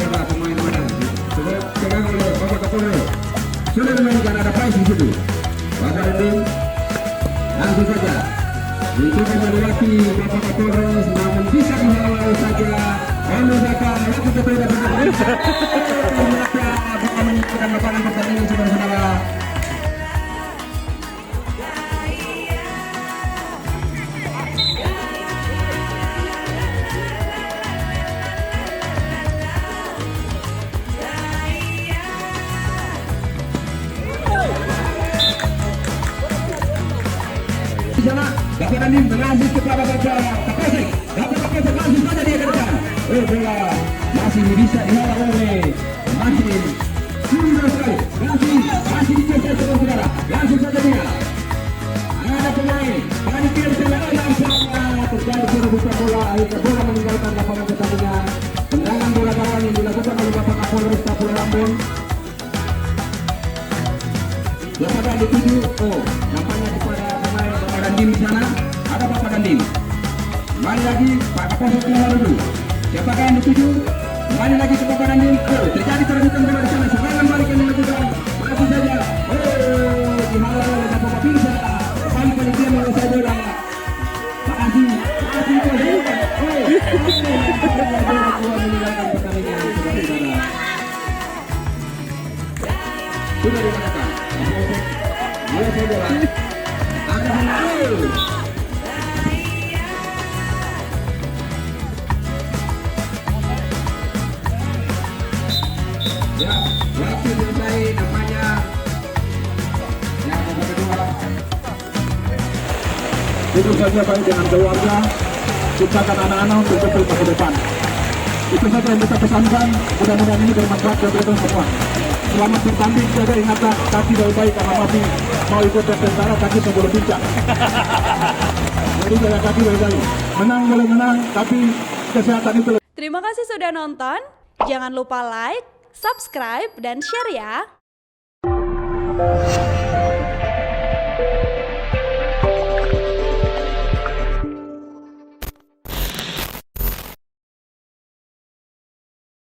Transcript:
para pemain Padang. Pegang oleh Bapak Kapolres. Sudah dimainkan, ada prize di situ. Bapak Randim langsung saja mencoba melewati Bapak Kapolres, namun bisa dihalau saja oleh Bapak Laku Ketua Bapak. Maka Bapak meninggalkan lapangan pertandingan saudara-saudara. Di sana Bapak Randim mengasih kepada Bapak Kapolsek. Bapak Kapolsek langsung saja dia ke depan. Bola masih bisa dihalau oleh Masih sudah sekali. Masih dikejar saudara. Langsung saja dia. Ada pemain panitia serangan yang sama terjadi perebutan bola. Akhirnya bola meninggalkan lapangan pertandingan. Tendangan bola gawang yang dilakukan oleh Bapak Kapolres Kapolres Lampung. Siapakah yang dituju? Oh, nampaknya kepada pemain Bapak Dandim di sana. Ada Bapak Dandim. Kembali lagi Pak Kapolsek keluar dulu. Siapakah yang dituju? Kembali lagi ke Bapak Dandim. Oh, terjadi perebutan bola di sana. Serangan balik yang dilakukan. Masih saja. Oh, dihalau oleh Bapak Kapolsek. Kembali panitia menguasai bola. Makasih. Oh, meninggalkan pertandingan saudara-saudara. Sudah dikatakan. Mulai saya bola. Ada gol. Ya, waktu selesai namanya. Yang kedua. Itu saja baik dengan keluarga, ciptakan anak-anak untuk cepat ke depan. Itu saja yang kita pesankan. Mudah-mudahan ini bermanfaat bagi kita semua. Selamat bertanding, jaga ingatan kaki baik-baik karena masih mau ikut tes tentara kaki sebelum pincang. Jadi jaga kaki baik-baik. Menang boleh menang, tapi kesehatan itu. Terima kasih sudah nonton. Jangan lupa like, subscribe, dan share ya.